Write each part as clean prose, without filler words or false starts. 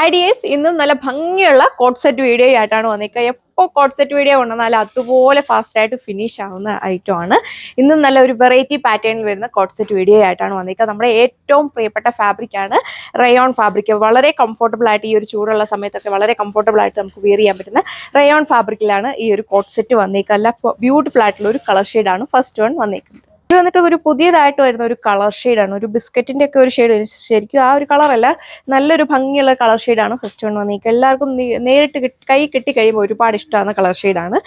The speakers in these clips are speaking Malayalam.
ഹായ് ഡിയേഴ്സ്, ഇന്നും നല്ല ഭംഗിയുള്ള കോട്ട് സെറ്റ് വീഡിയോ ആയിട്ടാണ് വന്നിരിക്കുക. എപ്പോൾ കോട്ട് സെറ്റ് വീഡിയോ കൊണ്ടുവന്നാലും അതുപോലെ ഫാസ്റ്റായിട്ട് ഫിനിഷ് ആവുന്ന ഐറ്റം ആണ്. ഇന്നും നല്ല ഒരു വെറൈറ്റി പാറ്റേണിൽ വരുന്ന കോട്ട് സെറ്റ് വീഡിയോ ആയിട്ടാണ് വന്നിരിക്കുക. നമ്മുടെ ഏറ്റവും പ്രിയപ്പെട്ട ഫാബ്രിക് ആണ് റയോൺ ഫാബ്രിക്. വളരെ കംഫർട്ടബിൾ ആയിട്ട് ഈ ഒരു ചൂടുള്ള സമയത്തൊക്കെ വളരെ കംഫർട്ടബിൾ ആയിട്ട് നമുക്ക് വെയർ ചെയ്യാൻ പറ്റുന്ന റയോൺ ഫാബ്രിക്കിലാണ് ഈ ഒരു കോട്ട് സെറ്റ് വന്നിരിക്കുക. നല്ല ബ്യൂട്ടിഫുൾ ആയിട്ടുള്ള ഒരു കളർ ഷെയ്ഡാണ് ഫസ്റ്റ് വൺ വന്നിരിക്കുന്നത്. ഇത് വന്നിട്ട് ഒരു പുതിയതായിട്ട് വരുന്ന ഒരു കളർ ഷെയ്ഡാണ്. ഒരു ബിസ്ക്കറ്റിന്റെ ഒക്കെ ഒരു ഷെയ്ഡ്, ശരിക്കും ആ ഒരു കളറല്ല, നല്ലൊരു ഭംഗിയുള്ള കളർ ഷെയ്ഡാണ് ഫസ്റ്റ് വൺ വന്നിരിക്കുക. എല്ലാവർക്കും നേരിട്ട് കൈ കിട്ടി കഴിയുമ്പോൾ ഒരുപാട് ഇഷ്ടമാകുന്ന കളർ ഷെയ്ഡാണ്.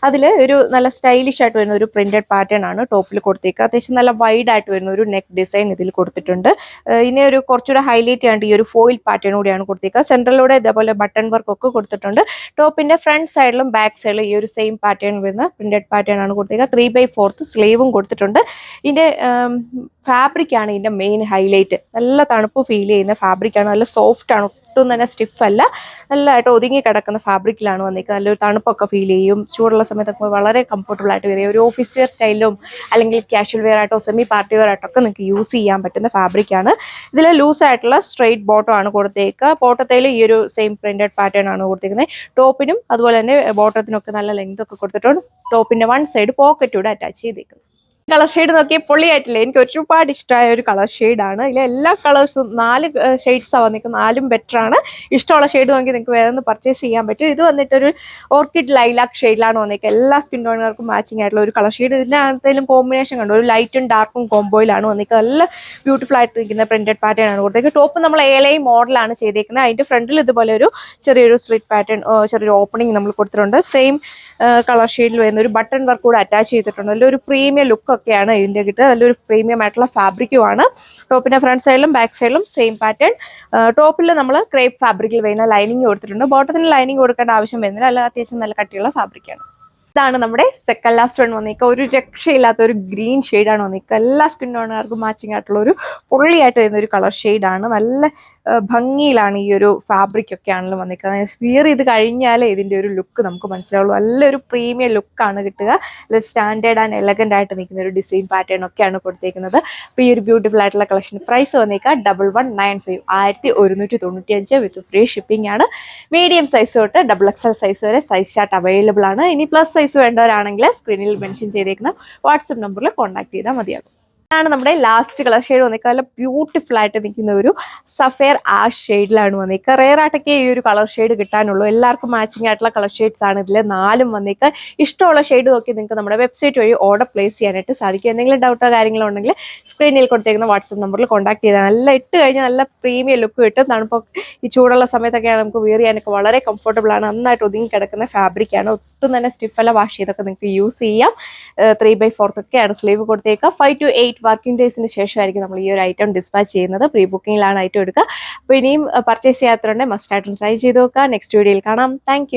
അതിൽ ഒരു നല്ല സ്റ്റൈലിഷ് ആയിട്ട് വരുന്ന ഒരു പ്രിന്റഡ് പാറ്റേൺ ആണ് ടോപ്പിൽ കൊടുത്തേക്കുക. അത്യാവശ്യം നല്ല വൈഡ് ആയിട്ട് വരുന്ന ഒരു നെക്ക് ഡിസൈൻ ഇതിൽ കൊടുത്തിട്ടുണ്ട്. ഇനി ഒരു കുറച്ചുകൂടെ ഹൈലൈറ്റ് ചെയ്യാണ്ട് ഈ ഒരു ഫോയിൽ പാറ്റേൺ കൂടിയാണ് കൊടുത്തേക്കുക. സെൻട്രലിലൂടെ ഇതേപോലെ ബട്ടൺ വർക്ക് ഒക്കെ കൊടുത്തിട്ടുണ്ട്. ടോപ്പിന്റെ ഫ്രണ്ട് സൈഡിലും ബാക്ക് സൈഡിലും ഈ ഒരു സെയിം പാറ്റേൺ വരുന്ന പ്രിന്റഡ് പാറ്റേൺ ആണ് കൊടുത്തേക്കുക. 3/4 സ്ലീവും കൊടുത്തിട്ടുണ്ട്. ഇതിന്റെ ഫാബ്രിക് ആണ് ഇതിന്റെ മെയിൻ ഹൈലൈറ്റ്. നല്ല തണുപ്പ് ഫീൽ ചെയ്യുന്ന ഫാബ്രിക് ആണ്. നല്ല സോഫ്റ്റ് ആണ്, ഒട്ടും തന്നെ സ്റ്റിഫ് അല്ല. നല്ലതായിട്ട് ഒതുങ്ങി കിടക്കുന്ന ഫാബ്രിക്കിലാണ് വന്നിരിക്കുന്നത്. നല്ലൊരു തണുപ്പൊക്കെ ഫീൽ ചെയ്യും. ചൂടുള്ള സമയത്തൊക്കെ വളരെ കംഫർട്ടബിൾ ആയിട്ട് വരിക. ഒരു ഓഫീസ് വെയർ സ്റ്റൈലിലും അല്ലെങ്കിൽ കാഷ്വൽ വെയർ ആയിട്ടോ സെമി പാർട്ടി വെയർ ആയിട്ടോ ഒക്കെ നിങ്ങൾക്ക് യൂസ് ചെയ്യാൻ പറ്റുന്ന ഫാബ്രിക് ആണ്. ഇതിൽ ലൂസ് ആയിട്ടുള്ള സ്ട്രെയിറ്റ് ബോട്ടം ആണ് കൊടുത്തേക്കുക. ബോട്ടത്തിൽ ഈ ഒരു സെയിം പ്രിന്റഡ് പാറ്റേൺ ആണ് കൊടുത്തേക്കുന്നത്. ടോപ്പിനും അതുപോലെ തന്നെ ബോട്ടത്തിനും ഒക്കെ നല്ല ലെങ്ത് ഒക്കെ കൊടുത്തിട്ടുണ്ട്. ടോപ്പിന്റെ വൺ സൈഡ് പോക്കറ്റ് കൂടെ അറ്റാച്ച് ചെയ്തേക്കുന്നത്. കളർ ഷെയ്ഡ് നോക്കിയാൽ പൊള്ളിയായിട്ടില്ല. എനിക്ക് ഒരുപാട് ഇഷ്ടമായ ഒരു കളർ ഷെയ്ഡാണ്. ഇതിലെ എല്ലാ കളേഴ്സും 4 ഷെയ്ഡ്സാണ് വന്നിരിക്കുന്നത്. 4ഉം ബെറ്റർ ആണ്. ഇഷ്ടമുള്ള ഷെയ്ഡ് നോക്കി നിങ്ങൾക്ക് വേറെ ഒന്ന് പർച്ചേസ് ചെയ്യാൻ പറ്റും. ഇത് വന്നിട്ടൊരു ഓർക്കിഡ് ലൈലാക്ക് ഷെയ്ഡിലാണ് വന്നിരിക്കുന്നത്. എല്ലാ സ്കിൻ ടോണുകൾക്കും മാച്ചിങ് ആയിട്ടുള്ള ഒരു കളർ ഷെയ്ഡ്. ഇതിനകത്തേലും കോമ്പിനേഷൻ കണ്ടു, ഒരു ലൈറ്റും ഡാർക്കും കോംബോയിലാണ് വന്നിരിക്കുന്നത്. നല്ല ബ്യൂട്ടിഫുൾ ആയിട്ട് ഇരിക്കുന്ന പ്രിന്റഡ് പാറ്റേൺ ആണ് കൊടുത്തേക്കുന്നത്. ടോപ്പ് നമ്മൾ ഏലൈ മോഡലാണ് ചെയ്തേക്കുന്നത്. അതിന്റെ ഫ്രണ്ടിൽ ഇതുപോലെ ഒരു ചെറിയൊരു സ്ലിറ്റ് പാറ്റേൺ, ചെറിയൊരു ഓപ്പണിംഗ് നമ്മൾ കൊടുത്തിട്ടുണ്ട്. സെയിം കളർ ഷെയ്ഡിൽ വരുന്ന ഒരു ബട്ടൺ വർക്ക് കൂടെ അറ്റാച്ച് ചെയ്തിട്ടുണ്ട്. നല്ലൊരു പ്രീമിയം ലുക്ക് ഒക്കെയാണ് ഇതിന്റെ കിട്ടുക. നല്ലൊരു പ്രീമിയം ആയിട്ടുള്ള ഫാബ്രിക്കുമാണ്. ടോപ്പിന്റെ ഫ്രണ്ട് സൈഡിലും ബാക്ക് സൈഡിലും സെയിം പാറ്റേൺ. ടോപ്പിൽ നമ്മൾ ക്രേപ്പ് ഫാബ്രിക്കിൽ വരുന്ന ലൈനിങ് കൊടുത്തിട്ടുണ്ട്. ബോട്ടത്തിന് ലൈനിങ് കൊടുക്കേണ്ട ആവശ്യം വരുന്നില്ല. അല്ല, അത്യാവശ്യം നല്ല കട്ടിയുള്ള ഫാബ്രിക്കാണ്. ഇതാണ് നമ്മുടെ സെക്കൻഡ് ലാസ്റ്റ് വൺ വന്നിരിക്കുക. ഒരു രക്ഷയില്ലാത്ത ഒരു ഗ്രീൻ ഷെയ്ഡാണ് വന്നിരിക്കുക. എല്ലാ സ്കിൻ ടോണുകാർക്കും മാച്ചിങ് ആയിട്ടുള്ള ഒരു പൊള്ളിയായിട്ട് വരുന്ന ഒരു കളർ ഷെയ്ഡാണ്. നല്ല ഭംഗിയിലാണ് ഈ ഒരു ഫാബ്രിക് ഒക്കെ ആണെങ്കിലും വന്നിരിക്കുന്നത്. വിയർ ചെയ്ത് കഴിഞ്ഞാലേ ഇതിന്റെ ഒരു ലുക്ക് നമുക്ക് മനസ്സിലാവുള്ളൂ. നല്ലൊരു പ്രീമിയം ലുക്കാണ് കിട്ടുക. സ്റ്റാൻഡേർഡ് ആൻഡ് എലഗന്റ് ആയിട്ട് നിൽക്കുന്ന ഒരു ഡിസൈൻ പാറ്റേൺ ഒക്കെയാണ് കൊടുത്തേക്കുന്നത്. അപ്പോൾ ഈ ഒരു ബ്യൂട്ടിഫുൾ ആയിട്ടുള്ള കളക്ഷൻ പ്രൈസ് വന്നിരിക്കുക 1195, 1195 വിത്ത് ഫ്രീ ഷിപ്പിംഗ് ആണ്. മീഡിയം സൈസ് തൊട്ട് XXL സൈസ് വരെ സൈസ് ചാർട്ട് അവൈലബിൾ ആണ്. ഇനി പ്ലസ് സൈസ് വേണ്ടവരാണെങ്കിൽ സ്ക്രീനിൽ മെൻഷൻ ചെയ്തേക്കുന്ന വാട്സപ്പ് നമ്പറിൽ കോൺടാക്ട് ചെയ്താൽ മതിയാകും. ാണ് നമ്മുടെ ലാസ്റ്റ് കളർ ഷെയ്ഡ് വന്നിരിക്കുക. നല്ല ബ്യൂട്ടിഫുൾ ആയിട്ട് നിൽക്കുന്ന ഒരു സഫയർ ആഷ് ഷെയ്ഡിലാണ് വന്നിരിക്കുക. റെയർ ആയിട്ടൊക്കെ ഈ ഒരു കളർ ഷെയ്ഡ് കിട്ടാനുള്ളൂ. എല്ലാവർക്കും മാച്ചിങ് ആയിട്ടുള്ള കളർ ഷെയ്ഡ്സ് ആണ് ഇതിൽ 4ഉം വന്നിരിക്കുക. ഇഷ്ടമുള്ള ഷെയ്ഡ് നോക്കി നിങ്ങൾക്ക് നമ്മുടെ വെബ്സൈറ്റ് വഴി ഓർഡർ പ്ലേസ് ചെയ്യാനായിട്ട് സാധിക്കും. എന്തെങ്കിലും ഡൗട്ടോ കാര്യങ്ങളോ ഉണ്ടെങ്കിൽ സ്ക്രീനിൽ കൊടുത്തേക്കുന്ന വാട്സപ്പ് നമ്പറിൽ കോൺടാക്ട് ചെയ്താൽ നല്ല ഇട്ട് കഴിഞ്ഞാൽ നല്ല പ്രീമിയം ലുക്ക് കിട്ടും. തണുപ്പൊക്കെ ഈ ചൂടുള്ള സമയത്തൊക്കെയാണ് നമുക്ക് വെയർ ചെയ്യാനൊക്കെ വളരെ കംഫർട്ടബിൾ ആണ്. നന്നായിട്ട് ഒതുങ്ങി കിടക്കുന്ന ഫാബ്രിക്കാണ്. ഒട്ടും തന്നെ സ്റ്റിഫല്ല. വാഷ് ചെയ്തൊക്കെ നിങ്ങൾക്ക് യൂസ് ചെയ്യാം. 3/4 ഒക്കെയാണ് സ്ലീവ് കൊടുത്തേക്കുക. 5 to 8 വർക്കിംഗ് ഡേയ്സിന് ശേഷമായിരിക്കും നമ്മൾ ഈ ഒരു ഐറ്റം ഡിസ്പാച്ച് ചെയ്യുന്നത്. പ്രീ ബുക്കിംഗിലാണ് ഐറ്റം എടുക്കുക. അപ്പോൾ ഇനിയും പർച്ചേസ് ചെയ്യാത്തതുകൊണ്ട് മസ്റ്റ് ആയിട്ട് ട്രൈ ചെയ്ത് നോക്കുക. നെക്സ്റ്റ് വീഡിയോയിൽ കാണാം. താങ്ക്